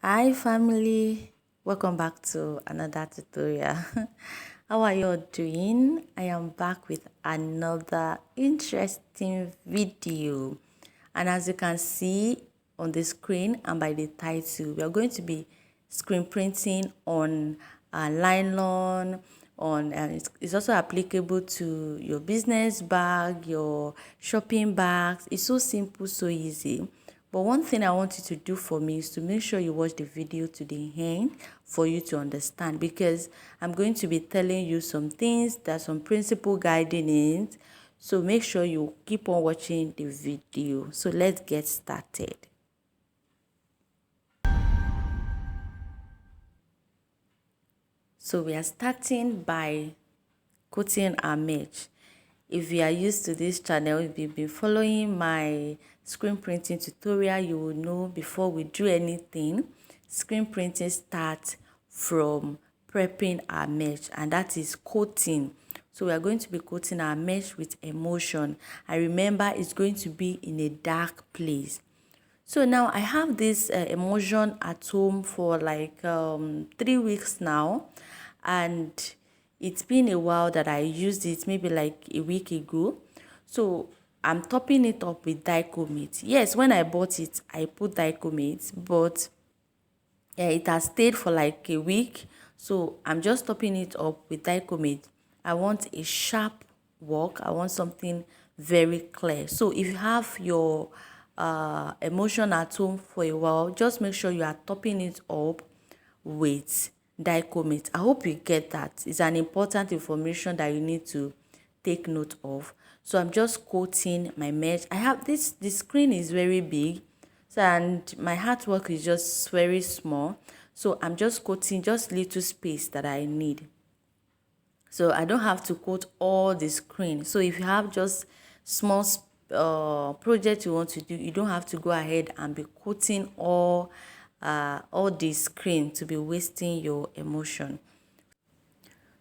Hi family, welcome back to another tutorial. How are you all doing? I am back with another interesting video, and as you can see on the screen and by the title, we are going to be screen printing on nylon. It's also applicable to your business bag, your shopping bags. It's so simple, so easy. But one thing I want you to do for me is to make sure you watch the video to the end for you to understand, because I'm going to be telling you some things, there's some principle guiding it. So make sure you keep on watching the video. So let's get started. So we are starting by coating our mesh. If you are used to this channel, if you've been following my screen printing tutorial, you will know before we do anything, screen printing starts from prepping our mesh, and that is coating. So we are going to be coating our mesh with emulsion. I remember it's going to be in a dark place. So now I have this emulsion at home for like 3 weeks now, and it's been a while that I used it, maybe like a week ago. So I'm topping it up with Dicomate. Yes, when I bought it, I put Dicomate, but it has stayed for like a week. So I'm just topping it up with Dicomate. I want a sharp work. I want something very clear. So if you have your emulsion at home for a while, just make sure you are topping it up with Dicomate. I hope you get that. It's an important information that you need to take note of. So I'm just coating my mesh. I have this, the screen is very big, so, and my artwork is just very small. So I'm just coating just little space that I need. So I don't have to coat all the screen. So if you have just small project you want to do, you don't have to go ahead and be coating all the screen to be wasting your emulsion.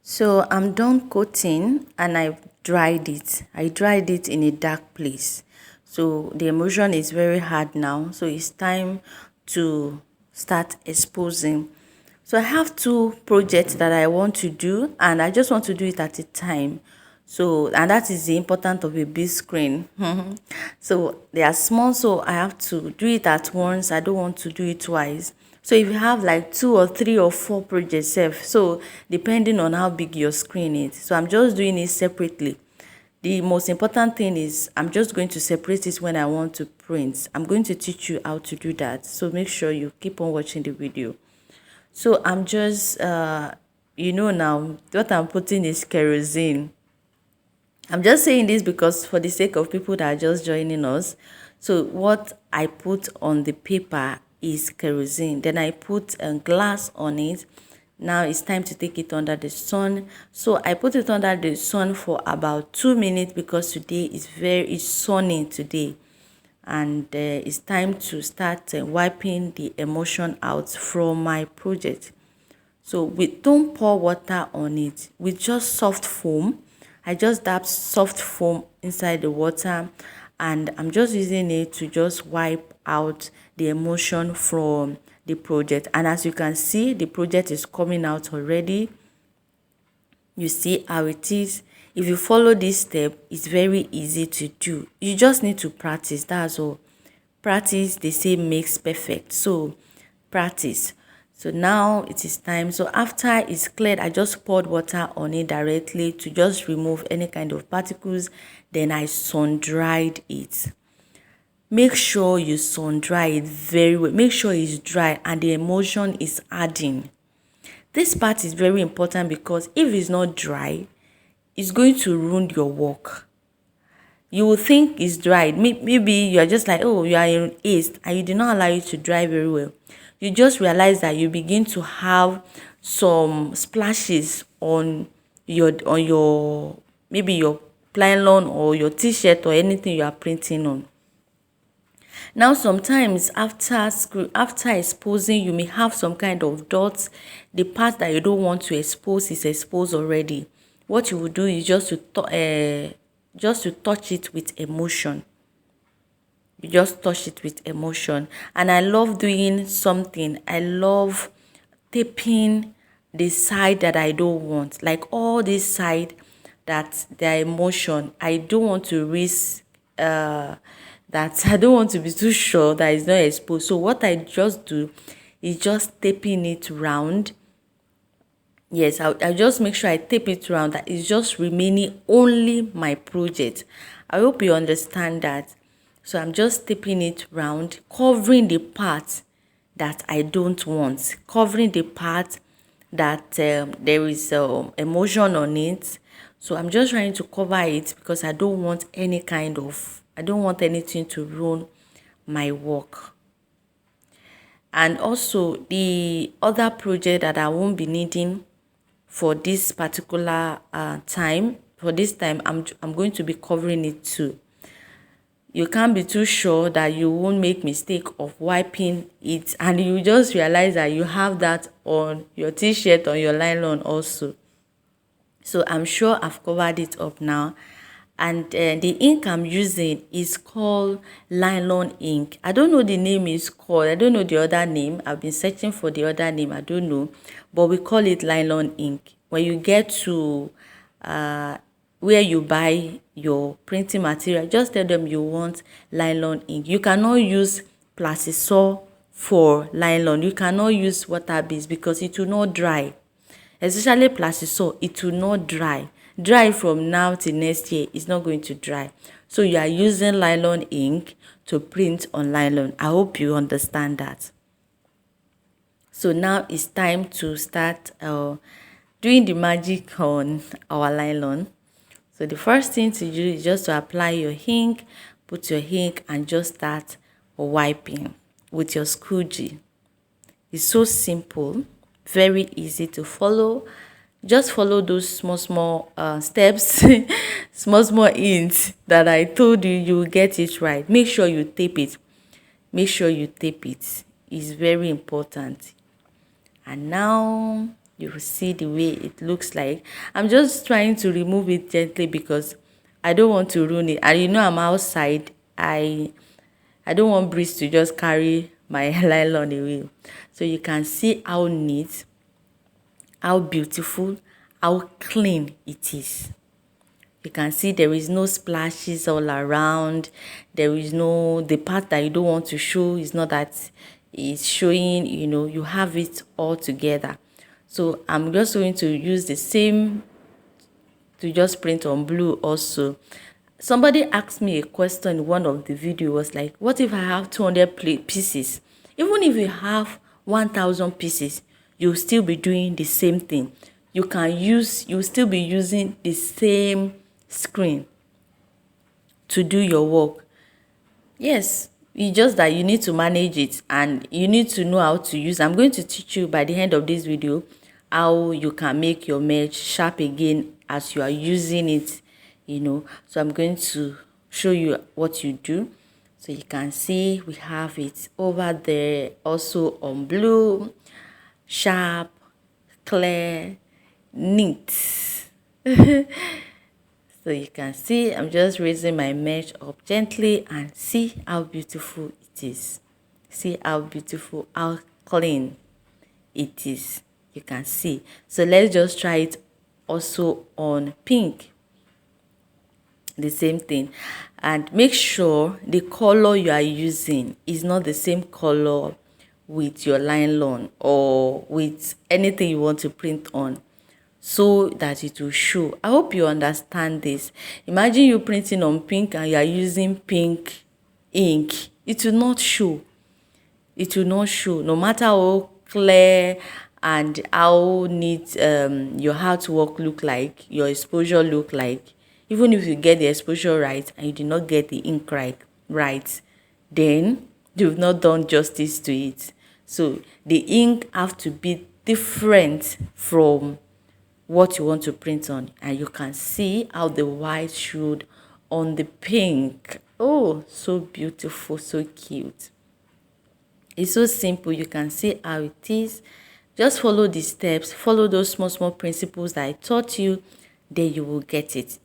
So I'm done coating and I dried it. I dried it in a dark place. So the emulsion is very hard now. So it's time to start exposing. So I have two projects that I want to do, and I just want to do it at a time. So, and that is the importance of a big screen. So they are small, so I have to do it at once. I don't want to do it twice. So if you have like 2 or 3 or 4 projects, so depending on how big your screen is, so I'm just doing it separately. The most important thing is I'm just going to separate it when I want to print. I'm going to teach you how to do that. So make sure you keep on watching the video. So I'm just, now what I'm putting is kerosene. I'm just saying this because for the sake of people that are just joining us. So what I put on the paper is kerosene. Then I put a glass on it. Now it's time to take it under the sun. So I put it under the sun for about 2 minutes because today is it's sunny today. And it's time to start wiping the emulsion out from my project. So we don't pour water on it, with just soft foam. I just dab soft foam inside the water, and I'm just using it to just wipe out the emulsion from the project. And as you can see, the project is coming out already. You see how it is. If you follow this step, it's very easy to do. You just need to practice, that's all. Practice, they say, makes perfect. So practice. So now it is time. So after it's cleared, I just poured water on it directly to just remove any kind of particles. Then I sun dried it. Make sure you sun dry it very well. Make sure it's dry and the emulsion is adding. This part is very important because if it's not dry, it's going to ruin your work. You will think it's dried. Maybe you are just like, oh, you are in haste and you did not allow it to dry very well. You just realize that you begin to have some splashes on your maybe your nylon or your t-shirt or anything you are printing on. Now sometimes after exposing, you may have some kind of dots. The part that you don't want to expose is exposed already. What you will do is just to touch it with emulsion. You just touch it with emotion. And I love doing something. I love taping the side that I don't want, like all this side that their emotion. I don't want to risk that I don't want to be too sure that it's not exposed. So what I just do is just taping it round. Yes, I just make sure I tape it round, that it's just remaining only my project. I hope you understand that. So I'm just taping it round, covering the part that I don't want, covering the part that there is emotion on it. So I'm just trying to cover it because I don't want I don't want anything to ruin my work. And also the other project that I won't be needing for this particular for this time, I'm going to be covering it too. You can't be too sure that you won't make mistake of wiping it, and you just realize that you have that on your t-shirt, on your nylon also. So I'm sure I've covered it up now. And the ink I'm using is called nylon ink. I don't know the name is called. I don't know the other name. I've been searching for the other name. I don't know. But we call it nylon ink. When you get to where you buy your printing material, just tell them you want nylon ink. You cannot use Plastisol for nylon. You cannot use water based because it will not dry. Especially Plastisol, it will not dry from now till next year. It's not going to dry. So you are using nylon ink to print on nylon. I hope you understand that. So now it's time to start doing the magic on our nylon. So the first thing to do is just to apply your ink, put your ink, and just start wiping with your squeegee. It's so simple, very easy to follow. Just follow those small steps, small hints that I told you. You will get it right. Make sure you tape it. Make sure you tape it. It's very important. And now you will see the way it looks like. I'm just trying to remove it gently because I don't want to ruin it. And you know I'm outside. I don't want breeze to just carry my nylon away. So you can see how neat, how beautiful, how clean it is. You can see there is no splashes all around. There is no, the part that you don't want to show is not that it's showing, you know, you have it all together. So I'm just going to use the same to just print on blue also. Somebody asked me a question in one of the videos, like, what if I have 200 pieces? Even if you have 1,000 pieces, you'll still be doing the same thing. You'll still be using the same screen to do your work. Yes, it's just that you need to manage it and you need to know how to use. I'm going to teach you by the end of this video how you can make your merge sharp again as you are using it, you know. So I'm going to show you what you do. So you can see we have it over there also on blue, sharp, clear, neat. So you can see I'm just raising my mesh up gently and see how beautiful it is. See how beautiful, how clean it is. You can see. So let's just try it also on pink. The same thing. And make sure the color you are using is not the same color with your nylon or with anything you want to print on, so that it will show. I hope you understand this. Imagine you printing on pink and you are using pink ink. It will not show. It will not show. No matter how clear and how neat your artwork look like, your exposure look like, even if you get the exposure right and you did not get the ink right, then you've not done justice to it. So the ink have to be different from what you want to print on, and you can see how the white showed on the pink. Oh, so beautiful, so cute. It's so simple. You can see how it is. Just follow the steps, follow those small principles that I taught you, then you will get it.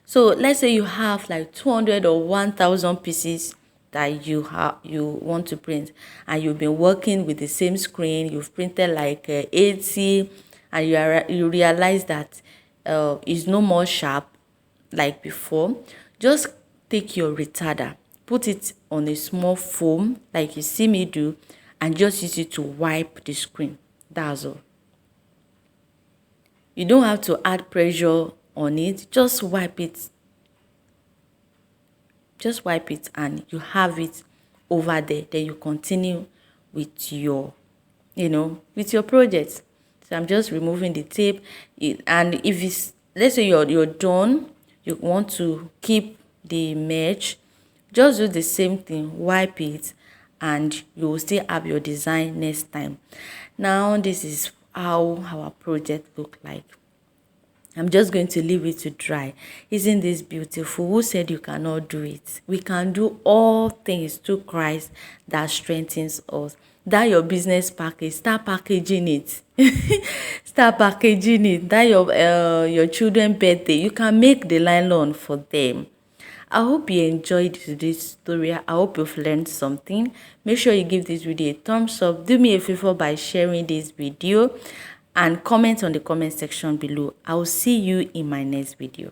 So let's say you have like 200 or 1,000 pieces that you want to print, and you've been working with the same screen, you've printed like 80, and you realize that it's no more sharp like before, just take your retarder, put it on a small foam like you see me do, and just use it to wipe the screen. That's all. You don't have to add pressure on it, just wipe it. Just wipe it and you have it over there. Then you continue with your, with your project. So I'm just removing the tape. And if it's, let's say you're done, you want to keep the merge, just do the same thing, wipe it, and you will still have your design next time. Now this is how our project look like. I'm just going to leave it to dry. Isn't this beautiful? Who said you cannot do it? We can do all things through Christ that strengthens us. That your business package, start packaging it. Start packaging it. That your children's birthday, you can make the nylon for them. I hope you enjoyed this tutorial. I hope you've learned something. Make sure you give this video a thumbs up. Do me a favor by sharing this video and comment on the comment section below. I will see you in my next video.